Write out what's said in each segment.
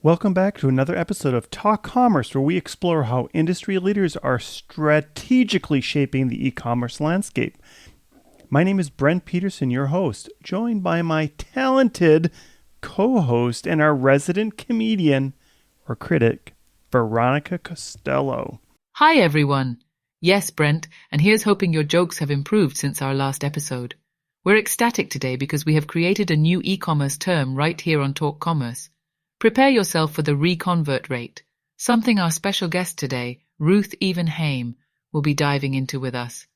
Welcome back to another episode of Talk Commerce, where we explore how industry leaders are strategically shaping the e-commerce landscape. My name is Brent Peterson, your host, joined by my talented co-host and our resident comedian or critic, Veronica Costello. Hi, everyone. Yes, Brent, and here's hoping your jokes have improved since our last episode. We're ecstatic today because we have created a new e-commerce term right here on Talk Commerce. Prepare yourself for the Reconvert rate, something our special guest today, Ruth Haim, will be diving into with us.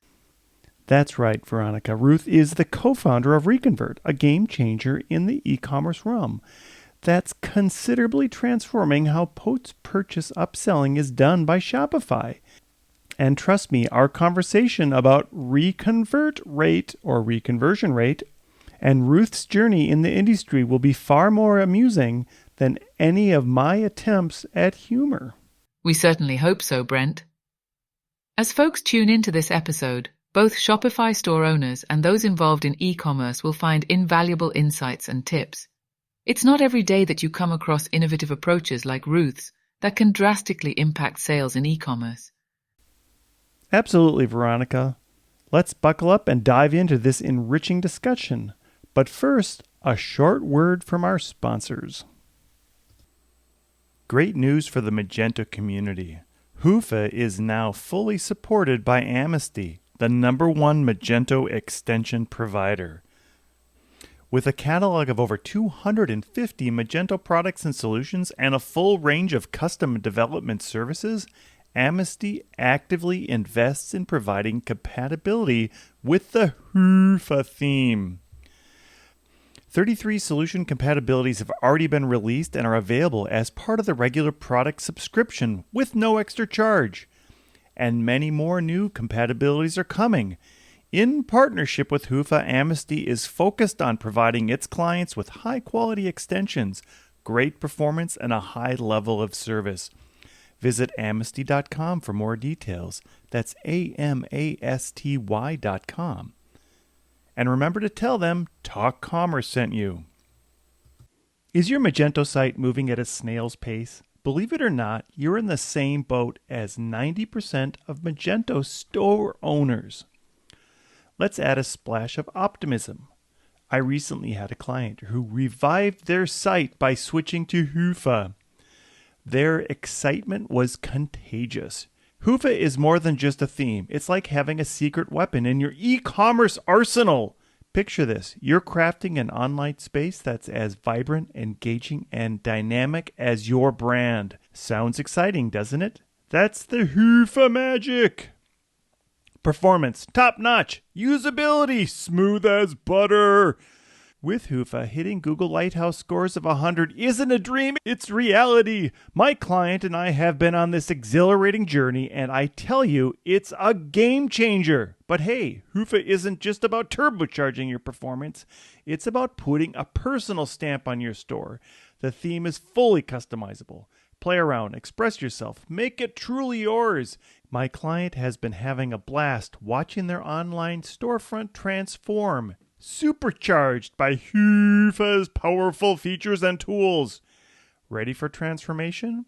That's right, Veronica. Ruth is the co-founder of Reconvert, a game changer in the e-commerce realm that's considerably transforming how post-purchase upselling is done by Shopify. And trust me, our conversation about reconvert rate or reconversion rate and Ruth's journey in the industry will be far more amusing than any of my attempts at humor. We certainly hope so, Brent. As folks tune into this episode, both Shopify store owners and those involved in e-commerce will find invaluable insights and tips. It's not every day that you come across innovative approaches like Ruth's that can drastically impact sales in e-commerce. Absolutely, Veronica. Let's buckle up and dive into this enriching discussion. But first, a short word from our sponsors. Great news for the Magento community. Hoofa is now fully supported by Amnesty, the #1 Magento extension provider. With a catalog of over 250 Magento products and solutions and a full range of custom development services, Amnesty actively invests in providing compatibility with the Hoofa theme. 33 solution compatibilities have already been released and are available as part of the regular product subscription with no extra charge. And many more new compatibilities are coming. In partnership with Hoofa, Amnesty is focused on providing its clients with high-quality extensions, great performance, and a high level of service. Visit amnesty.com for more details. That's AMASTY.com. And remember to tell them Talk Commerce sent you. Is your Magento site moving at a snail's pace? Believe it or not, you're in the same boat as 90% of Magento store owners. Let's add a splash of optimism. I recently had a client who revived their site by switching to Hoofa. Their excitement was contagious. Hoofa is more than just a theme. It's like having a secret weapon in your e-commerce arsenal. Picture this. You're crafting an online space that's as vibrant, engaging, and dynamic as your brand. Sounds exciting, doesn't it? That's the Hoofa magic. Performance, top-notch. Usability, smooth as butter. With Hoofa, hitting Google Lighthouse scores of 100 isn't a dream, it's reality. My client and I have been on this exhilarating journey, and I tell you, it's a game changer. But hey, Hoofa isn't just about turbocharging your performance. It's about putting a personal stamp on your store. The theme is fully customizable. Play around, express yourself, make it truly yours. My client has been having a blast watching their online storefront transform, supercharged by Hoofa's powerful features and tools. Ready for transformation?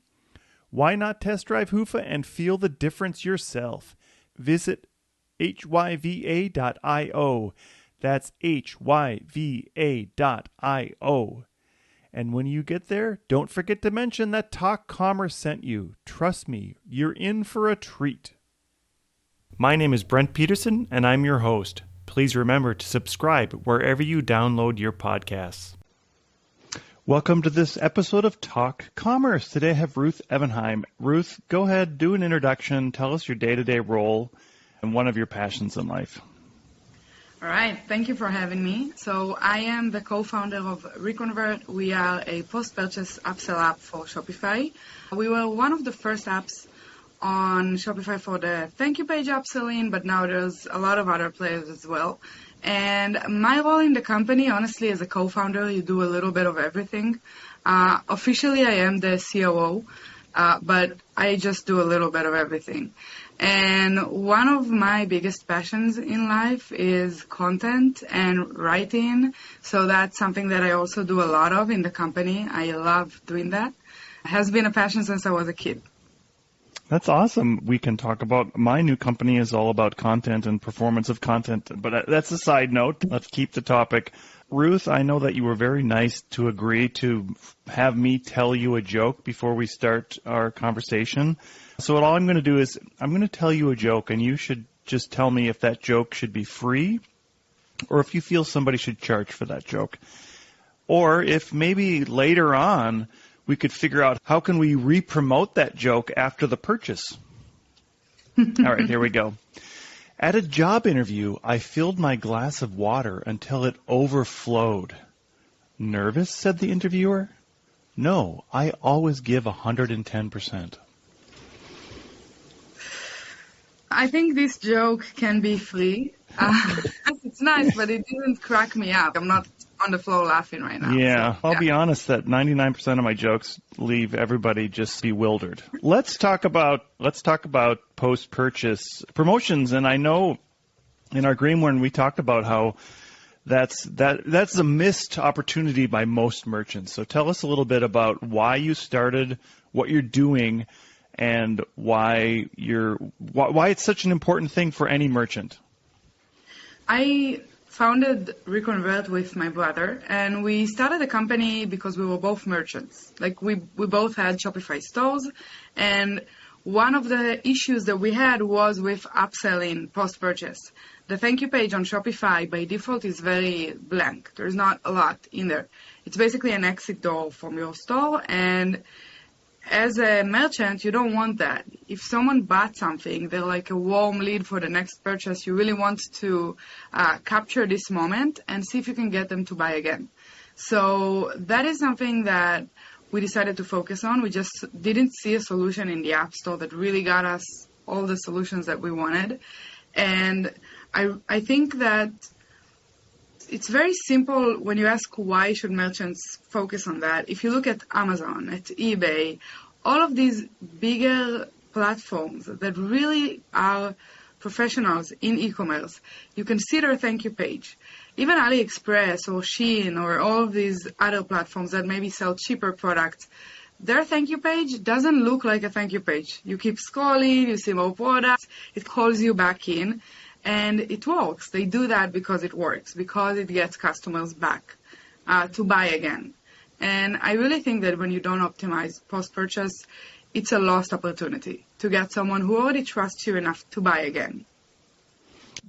Why not test drive Hoofa and feel the difference yourself? Visit hyva.io. That's hyva.io. And when you get there, don't forget to mention that Talk Commerce sent you. Trust me, you're in for a treat. My name is Brent Peterson, and I'm your host. Please remember to subscribe wherever you download your podcasts. Welcome to this episode of Talk Commerce. Today I have Ruth Haim. Ruth, go ahead, do an introduction. Tell us your day-to-day role and one of your passions in life. All right, thank you for having me. So I am the co-founder of Reconvert. We are a post-purchase upsell app for Shopify. We were one of the first apps on Shopify for the thank you page upselling, but now there's a lot of other players as well. And my role in the company, honestly, as a co-founder, you do a little bit of everything. Officially, I am the COO, but I just do a little bit of everything. And one of my biggest passions in life is content and writing. So that's something that I also do a lot of in the company. I love doing that. has been a passion since I was a kid. That's awesome. We can talk about my new company is all about content and performance of content, but that's a side note. Let's keep the topic. Ruth, I know that you were very nice to agree to have me tell you a joke before we start our conversation. So all I'm going to do is I'm going to tell you a joke, and you should just tell me if that joke should be free or if you feel somebody should charge for that joke. Or if maybe later on we could figure out how can we re-promote that joke after the purchase. All right, here we go. At a job interview, I filled my glass of water until it overflowed. Nervous, said the interviewer. No, I always give 110%. I think this joke can be free. It's nice, but it didn't crack me up. I'm not on the floor laughing right now. Yeah, so, I'll be honest that 99% of my jokes leave everybody just bewildered. Let's talk about post-purchase promotions, and I know in our Greenhorn we talked about how that's a missed opportunity by most merchants. So tell us a little bit about why you started, what you're doing, and why it's such an important thing for any merchant. I founded Reconvert with my brother, and we started a company because we were both merchants. Like we both had Shopify stores, and one of the issues that we had was with upselling post-purchase. The thank you page on Shopify by default is very blank. There's not a lot in there. It's basically an exit door from your store, and as a merchant, you don't want that. If someone bought something, they're like a warm lead for the next purchase. You really want to capture this moment and see if you can get them to buy again. So that is something that we decided to focus on. We just didn't see a solution in the App Store that really got us all the solutions that we wanted. And I think that it's very simple when you ask why should merchants focus on that. If you look at Amazon, at eBay, all of these bigger platforms that really are professionals in e-commerce, you can see their thank you page. Even AliExpress or Shein or all of these other platforms that maybe sell cheaper products, their thank you page doesn't look like a thank you page. You keep scrolling, you see more products, it calls you back in. And it works. They do that because it works, because it gets customers back to buy again. And I really think that when you don't optimize post-purchase, it's a lost opportunity to get someone who already trusts you enough to buy again.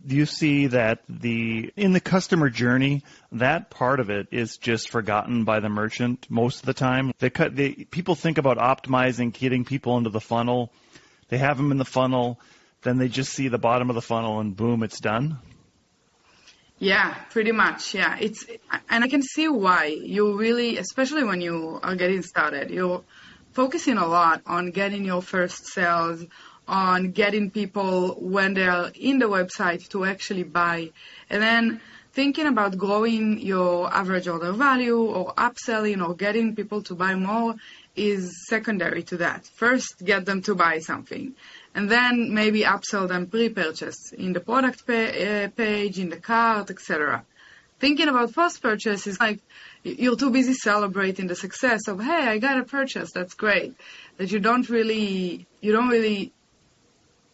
Do you see that in the customer journey, that part of it is just forgotten by the merchant most of the time? People think about optimizing, getting people into the funnel. They have them in the funnel. Then they just see the bottom of the funnel and boom, it's done? Yeah, pretty much, yeah. And I can see why. You really, especially when you are getting started, you're focusing a lot on getting your first sales, on getting people when they are in the website to actually buy. And then thinking about growing your average order value or upselling or getting people to buy more is secondary to that. First, get them to buy something. And then maybe upsell them pre-purchase in the product page, in the cart, etc. Thinking about post-purchase is like you're too busy celebrating the success of, hey, I got a purchase, that's great. That you don't really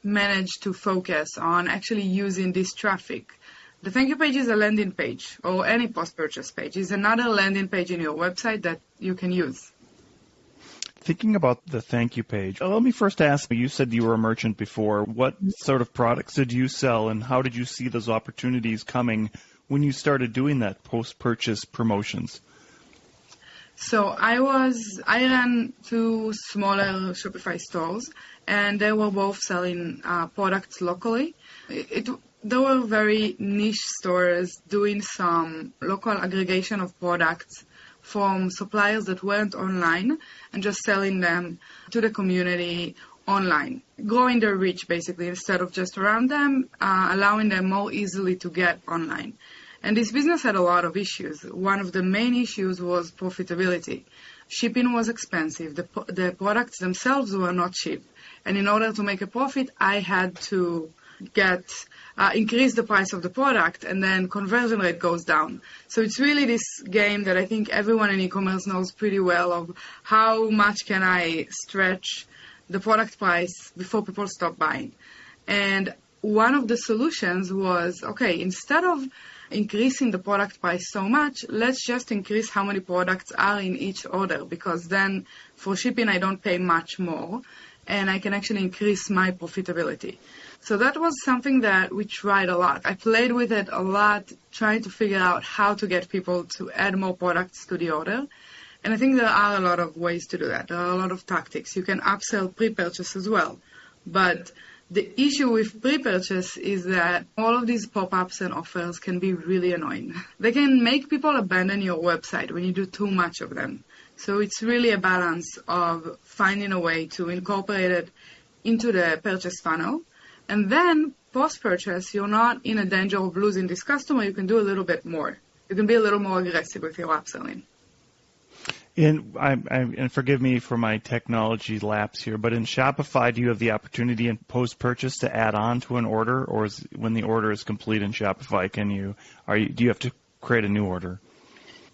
manage to focus on actually using this traffic. The thank you page is a landing page, or any post-purchase page is another landing page in your website that you can use. Thinking about the thank you page, let me first ask, you said you were a merchant before. What sort of products did you sell, and how did you see those opportunities coming when you started doing that post-purchase promotions? So I ran two smaller Shopify stores, and they were both selling products locally. They were very niche stores doing some local aggregation of products from suppliers that weren't online and just selling them to the community online, growing their reach basically instead of just around them, allowing them more easily to get online. And this business had a lot of issues. One of the main issues was profitability. Shipping was expensive. The products themselves were not cheap. And in order to make a profit, I had to increase the price of the product, and then conversion rate goes down. So it's really this game that I think everyone in e-commerce knows pretty well of how much can I stretch the product price before people stop buying. And one of the solutions was, okay, instead of increasing the product price so much, let's just increase how many products are in each order, because then for shipping I don't pay much more and I can actually increase my profitability. So that was something that we tried a lot. I played with it a lot, trying to figure out how to get people to add more products to the order. And I think there are a lot of ways to do that. There are a lot of tactics. You can upsell pre-purchase as well. But the issue with pre-purchase is that all of these pop-ups and offers can be really annoying. They can make people abandon your website when you do too much of them. So it's really a balance of finding a way to incorporate it into the purchase funnel. And then post-purchase, you're not in a danger of losing this customer. You can do a little bit more. You can be a little more aggressive with your upselling. And forgive me for my technology lapse here, but in Shopify, do you have the opportunity in post-purchase to add on to an order, or when the order is complete in Shopify, do you have to create a new order?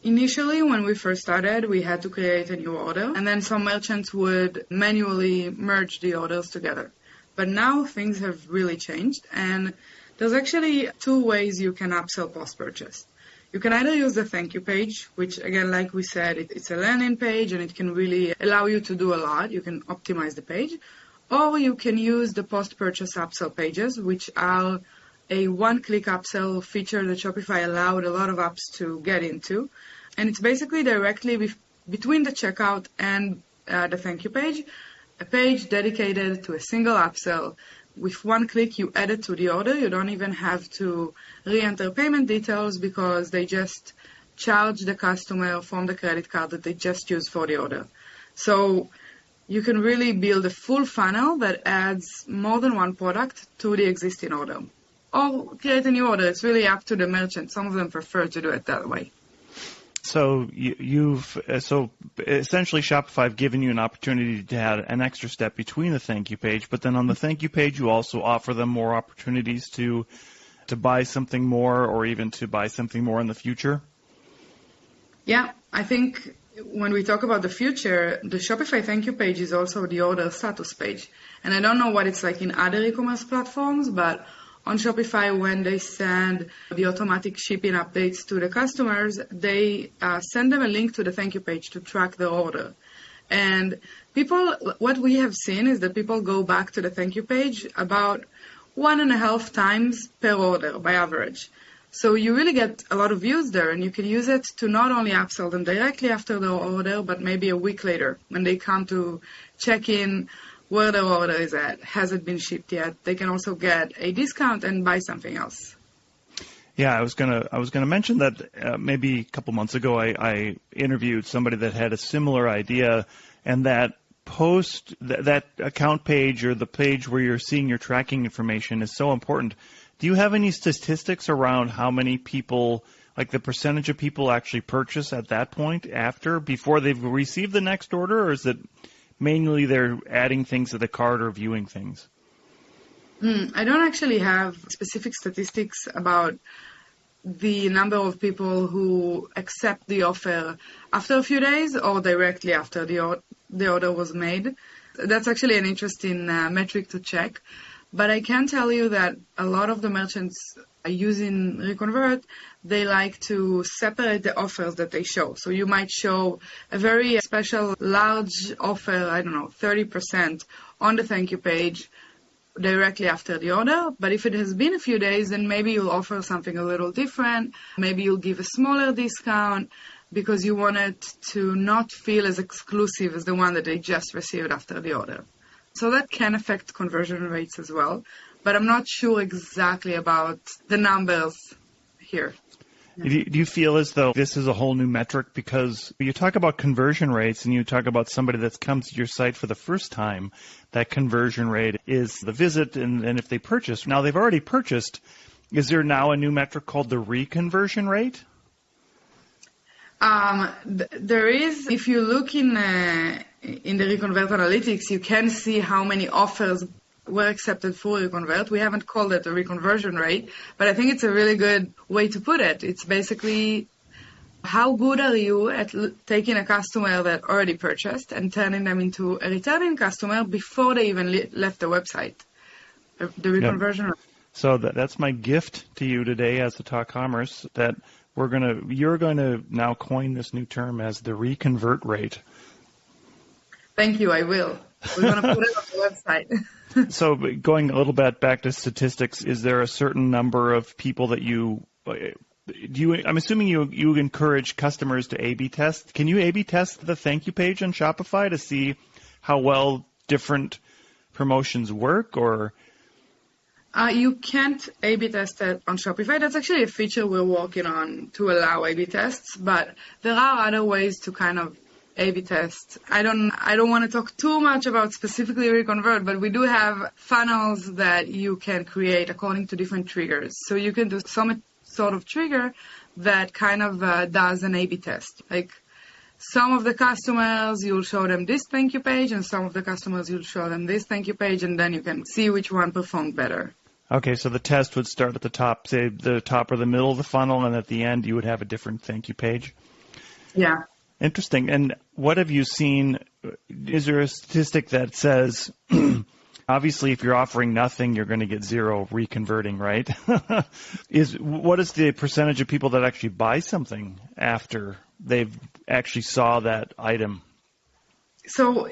Initially, when we first started, we had to create a new order, and then some merchants would manually merge the orders together. But now things have really changed, and there's actually two ways you can upsell post-purchase. You can either use the thank you page, which again, like we said, it's a landing page and it can really allow you to do a lot. You can optimize the page. Or you can use the post-purchase upsell pages, which are a one-click upsell feature that Shopify allowed a lot of apps to get into. And it's basically directly between the checkout and the thank you page, a page dedicated to a single upsell. With one click, you add it to the order. You don't even have to re-enter payment details because they just charge the customer from the credit card that they just used for the order. So you can really build a full funnel that adds more than one product to the existing order. Or create a new order. It's really up to the merchant. Some of them prefer to do it that way. So so essentially Shopify have given you an opportunity to add an extra step between the thank you page, but then on the thank you page you also offer them more opportunities to buy something more or even to buy something more in the future? Yeah, I think when we talk about the future, the Shopify thank you page is also the order status page. And I don't know what it's like in other e-commerce platforms, but on Shopify, when they send the automatic shipping updates to the customers, they send them a link to the thank you page to track their order. And what we have seen is that people go back to the thank you page about 1.5 times per order by average. So you really get a lot of views there, and you can use it to not only upsell them directly after their order, but maybe a week later when they come to check in where their order is at. Has it been shipped yet? They can also get a discount and buy something else. Yeah, I was gonna mention that maybe a couple months ago I interviewed somebody that had a similar idea, and that that account page or the page where you're seeing your tracking information is so important. Do you have any statistics around how many people, like the percentage of people actually purchase at that point before they've received the next order, or is it mainly they're adding things to the cart or viewing things? I don't actually have specific statistics about the number of people who accept the offer after a few days or directly after the order was made. That's actually an interesting metric to check. But I can tell you that a lot of the merchants using Reconvert, they like to separate the offers that they show. So you might show a very special large offer, 30% on the thank you page directly after the order. But if it has been a few days, then maybe you'll offer something a little different. Maybe you'll give a smaller discount because you want it to not feel as exclusive as the one that they just received after the order. So that can affect conversion rates as well. But I'm not sure exactly about the numbers here. Do you feel as though this is a whole new metric? Because you talk about conversion rates and you talk about somebody that's come to your site for the first time, that conversion rate is the visit and if they purchase. Now they've already purchased. Is there now a new metric called the reconversion rate? There is. If you look in the Reconvert analytics, you can see how many offers were accepted for Reconvert. We haven't called it a reconversion rate, but I think it's a really good way to put it. It's basically how good are you at taking a customer that already purchased and turning them into a returning customer before they even left the website. The reconversion rate. So that's my gift to you today as a Talk Commerce, that you're going to now coin this new term as the reconvert rate. Thank you, I will. We're going to put it on the website. So going a little bit back to statistics, is there a certain number of people that I'm assuming you encourage customers to A/B test. Can you A/B test the thank you page on Shopify to see how well different promotions work, or? You can't A/B test it on Shopify. That's actually a feature we're working on to allow A/B tests, but there are other ways to kind of A/B test. I don't want to talk too much about specifically Reconvert, but we do have funnels that you can create according to different triggers. So you can do some sort of trigger that kind of does an A/B test. Like some of the customers, you'll show them this thank you page, and some of the customers, you'll show them this thank you page, and then you can see which one performed better. Okay, so the test would start at the top, say the top or the middle of the funnel, and at the end you would have a different thank you page? Yeah. Interesting. And what have you seen? Is there a statistic that says, obviously if you're offering nothing, you're going to get zero reconverting, right? What is the percentage of people that actually buy something after they've actually saw that item? So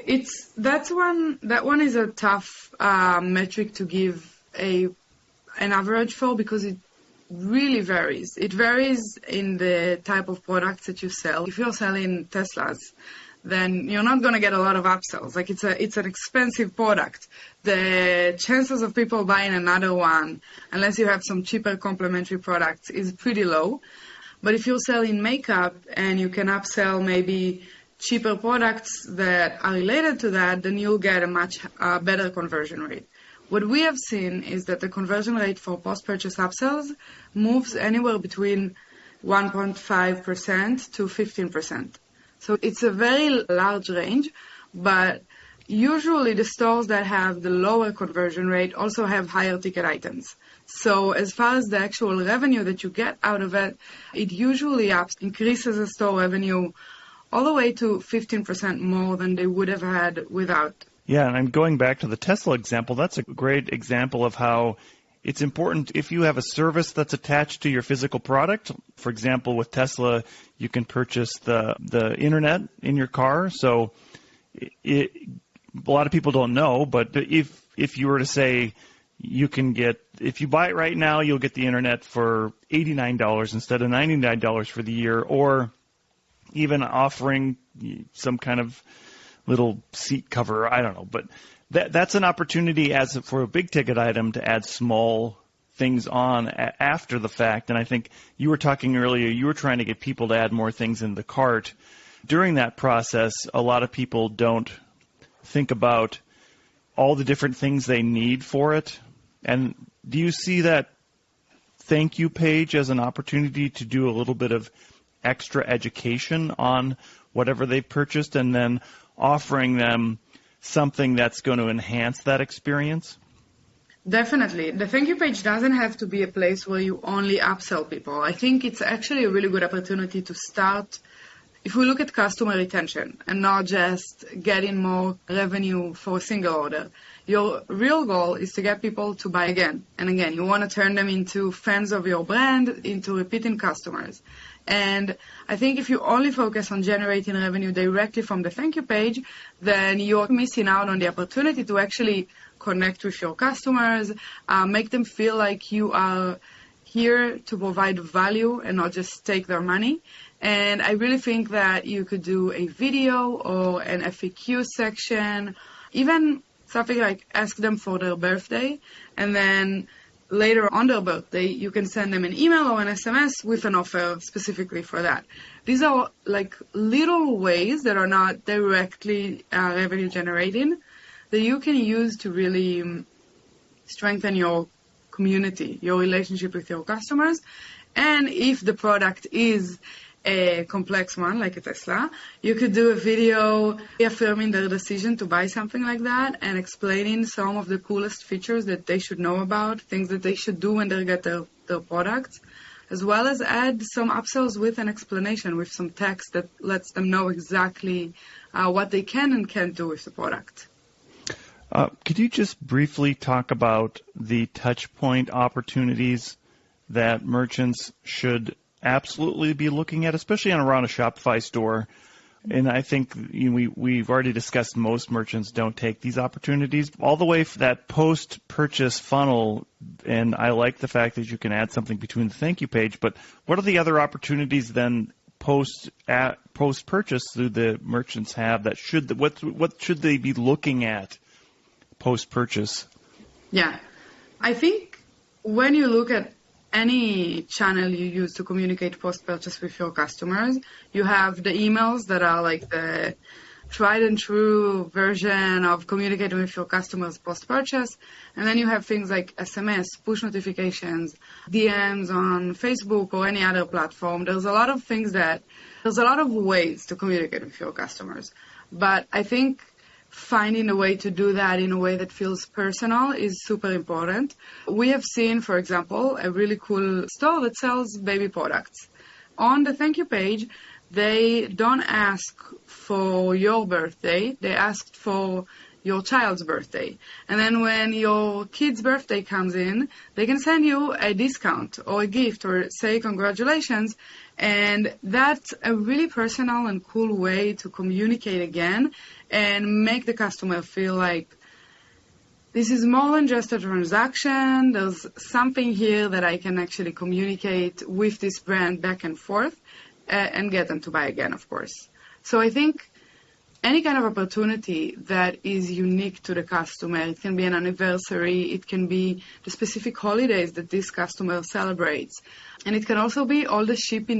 that one is a tough metric to give an average for, because it really varies. It varies in the type of products that you sell. If you're selling Teslas, then you're not going to get a lot of upsells. Like it's an expensive product. The chances of people buying another one, unless you have some cheaper complementary products, is pretty low. But if you're selling makeup and you can upsell maybe cheaper products that are related to that, then you'll get a much better conversion rate. What we have seen is that the conversion rate for post-purchase upsells moves anywhere between 1.5% to 15%. So it's a very large range, but usually the stores that have the lower conversion rate also have higher ticket items. So as far as the actual revenue that you get out of it, it usually increases the store revenue all the way to 15% more than they would have had without. Yeah, and I'm going back to the Tesla example. That's a great example of how it's important if you have a service that's attached to your physical product. For example, with Tesla, you can purchase the internet in your car. So a lot of people don't know, but if you were to say if you buy it right now, you'll get the internet for $89 instead of $99 for the year, or even offering some kind of little seat cover, I don't know, but that's an opportunity for a big ticket item to add small things on after the fact. And I think you were talking earlier, you were trying to get people to add more things in the cart. During that process, a lot of people don't think about all the different things they need for it. And do you see that thank you page as an opportunity to do a little bit of extra education on whatever they've purchased, and then offering them something that's going to enhance that experience? Definitely. The thank you page doesn't have to be a place where you only upsell people. I think it's actually a really good opportunity to start. If we look at customer retention and not just getting more revenue for a single order, your real goal is to get people to buy again and again. You want to turn them into fans of your brand, into repeating customers. And I think if you only focus on generating revenue directly from the thank you page, then you're missing out on the opportunity to actually connect with your customers, make them feel like you are here to provide value and not just take their money. And I really think that you could do a video or an FAQ section, even something like ask them for their birthday, and then later on their birthday, you can send them an email or an SMS with an offer specifically for that. These are like little ways that are not directly revenue generating that you can use to really strengthen your community, your relationship with your customers. And if the product is a complex one like a Tesla. You could do a video affirming their decision to buy something like that and explaining some of the coolest features that they should know about, things that they should do when they get their products, as well as add some upsells with an explanation, with some text that lets them know exactly what they can and can't do with the product. Could you just briefly talk about the touch point opportunities that merchants should absolutely be looking at, especially around a Shopify store? And I think we've already discussed most merchants don't take these opportunities all the way for that post-purchase funnel. And I like the fact that you can add something between the thank you page. But what are the other opportunities then post-purchase do the merchants have that what should they be looking at post-purchase? Yeah, I think when you look at any channel you use to communicate post-purchase with your customers, you have the emails that are like the tried and true version of communicating with your customers post-purchase. And then you have things like SMS, push notifications, DMs on Facebook or any other platform. There's a lot of ways to communicate with your customers. But I think finding a way to do that in a way that feels personal is super important. We have seen, for example, a really cool store that sells baby products. On the thank you page, they don't ask for your birthday, they asked for your child's birthday. And then when your kid's birthday comes in, they can send you a discount or a gift or say congratulations. And that's a really personal and cool way to communicate again and make the customer feel like this is more than just a transaction. There's something here that I can actually communicate with this brand back and forth and get them to buy again, of course. So I think any kind of opportunity that is unique to the customer, it can be an anniversary, it can be the specific holidays that this customer celebrates, and it can also be all the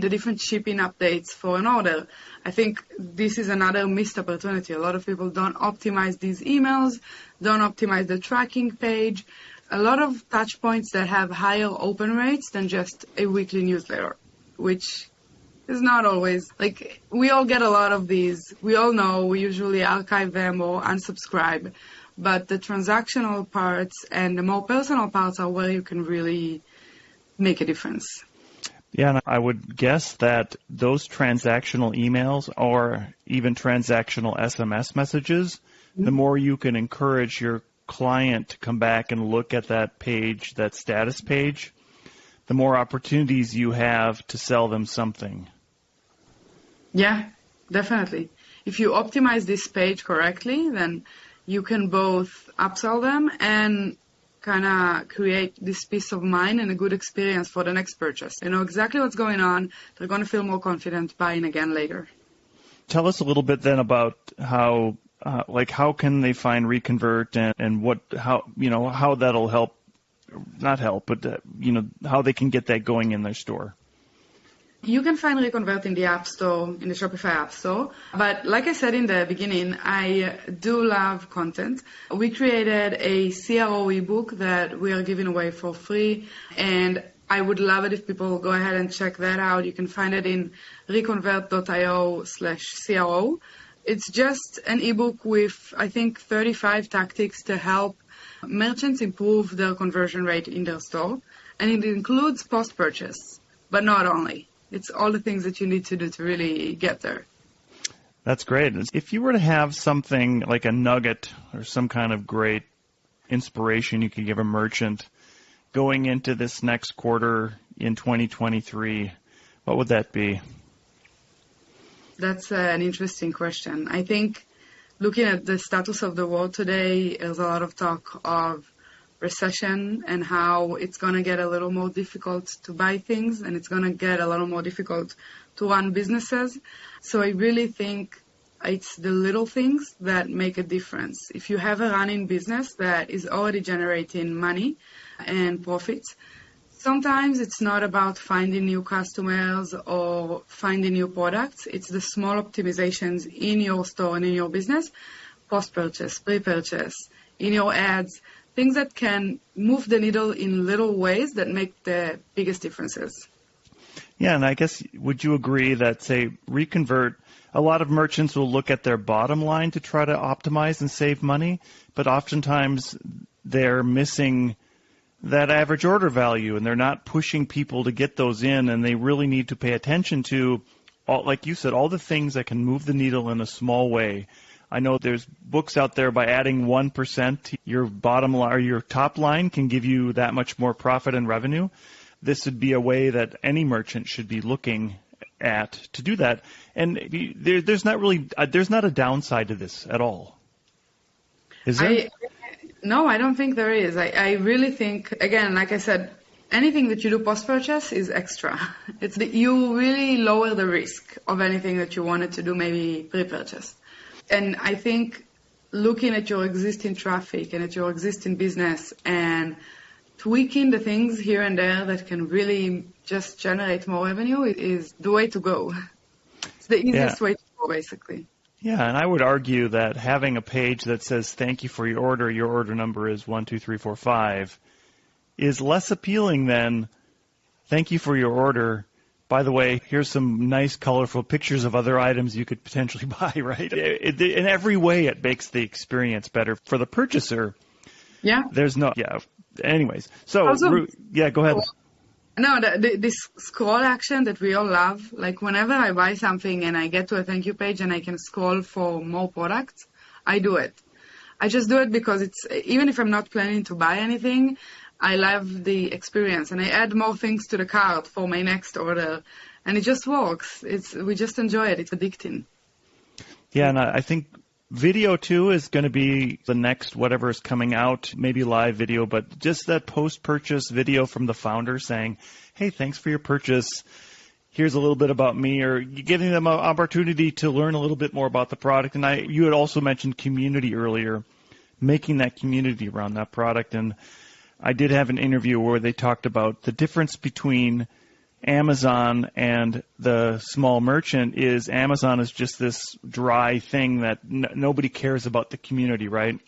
different shipping updates for an order. I think this is another missed opportunity. A lot of people don't optimize these emails, don't optimize the tracking page. A lot of touch points that have higher open rates than just a weekly newsletter, which is not always, like, we all get a lot of these. We all know we usually archive them or unsubscribe, but the transactional parts and the more personal parts are where you can really make a difference. Yeah, and I would guess that those transactional emails or even transactional SMS messages, the more you can encourage your client to come back and look at that page, that status page, the more opportunities you have to sell them something. Yeah, definitely. If you optimize this page correctly, then you can both upsell them and kind of create this peace of mind and a good experience for the next purchase. They know exactly what's going on. They're going to feel more confident buying again later. Tell us a little bit then about how can they find Reconvert and how that'll help, not help, but how they can get that going in their store. You can find Reconvert in the App Store, in the Shopify App Store. But like I said in the beginning, I do love content. We created a CRO ebook that we are giving away for free, and I would love it if people go ahead and check that out. You can find it in reconvert.io/CRO. It's just an ebook with, I think, 35 tactics to help merchants improve their conversion rate in their store. And it includes post-purchase, but not only. It's all the things that you need to do to really get there. That's great. If you were to have something like a nugget or some kind of great inspiration you could give a merchant going into this next quarter in 2023, what would that be? That's an interesting question. I think looking at the status of the world today, there's a lot of talk of recession and how it's going to get a little more difficult to buy things and it's going to get a little more difficult to run businesses. So I really think it's the little things that make a difference. If you have a running business that is already generating money and profits, sometimes it's not about finding new customers or finding new products. It's the small optimizations in your store and in your business, post-purchase, pre-purchase, in your ads, things that can move the needle in little ways that make the biggest differences. Yeah, and I guess, would you agree that, say, Reconvert, a lot of merchants will look at their bottom line to try to optimize and save money, but oftentimes they're missing that average order value, and they're not pushing people to get those in, and they really need to pay attention to, like you said, all the things that can move the needle in a small way. I know there's books out there by adding 1% to your bottom line or your top line can give you that much more profit and revenue. This would be a way that any merchant should be looking at to do that. And there's not a downside to this at all. Is there? No, I don't think there is. I really think, again, like I said, anything that you do post-purchase is extra. You really lower the risk of anything that you wanted to do maybe pre-purchase. And I think looking at your existing traffic and at your existing business and tweaking the things here and there that can really just generate more revenue is the way to go. It's the easiest way to go, basically. Yeah, and I would argue that having a page that says thank you for your order number is 12345, is less appealing than thank you for your order. By the way, here's some nice, colorful pictures of other items you could potentially buy, right? In every way, it makes the experience better for the purchaser. Yeah. Anyways, so, also, go ahead. No, this scroll action that we all love, like whenever I buy something and I get to a thank you page and I can scroll for more products, I do it. I just do it because even if I'm not planning to buy anything, I love the experience and I add more things to the cart for my next order and it just works. We just enjoy it. It's addicting. Yeah, and I think video, too, is going to be the next whatever is coming out, maybe live video, but just that post-purchase video from the founder saying, hey, thanks for your purchase. Here's a little bit about me, or giving them an opportunity to learn a little bit more about the product. And you had also mentioned community earlier, making that community around that product. And I did have an interview where they talked about the difference between Amazon and the small merchant is Amazon is just this dry thing that nobody cares about the community, right?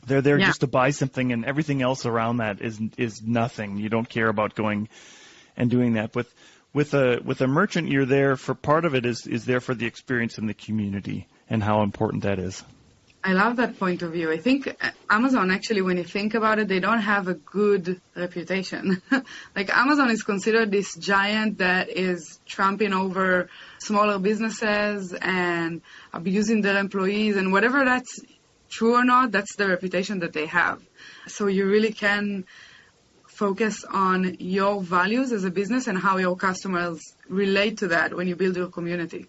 They're there just to buy something, and everything else around that is nothing. You don't care about going and doing that. With a merchant, you're there for part of it is there for the experience in the community and how important that is. I love that point of view. I think Amazon, actually, when you think about it, they don't have a good reputation. Like Amazon is considered this giant that is tramping over smaller businesses and abusing their employees, and whatever that's true or not, that's the reputation that they have. So you really can focus on your values as a business and how your customers relate to that when you build your community.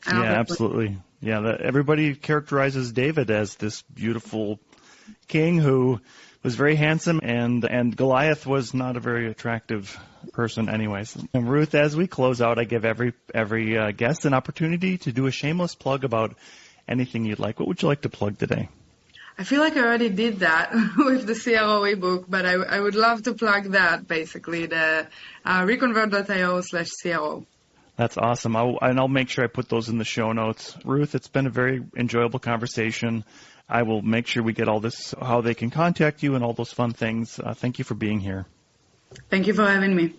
Yeah, absolutely. Yeah, everybody characterizes David as this beautiful king who was very handsome, and Goliath was not a very attractive person anyways. And Ruth, as we close out, I give every guest an opportunity to do a shameless plug about anything you'd like. What would you like to plug today? I feel like I already did that with the CRO ebook, but I would love to plug that, basically, the reconvert.io/CRO. That's awesome. I'll make sure I put those in the show notes. Ruth, it's been a very enjoyable conversation. I will make sure we get all this, how they can contact you and all those fun things. Thank you for being here. Thank you for having me.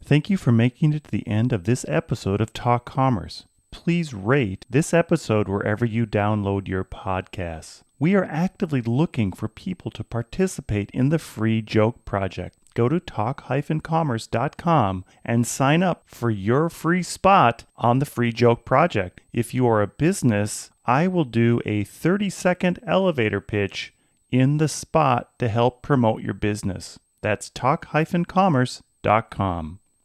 Thank you for making it to the end of this episode of Talk Commerce. Please rate this episode wherever you download your podcasts. We are actively looking for people to participate in the Free Joke Project. Go to talk-commerce.com and sign up for your free spot on the Free Joke Project. If you are a business, I will do a 30-second elevator pitch in the spot to help promote your business. That's talk-commerce.com.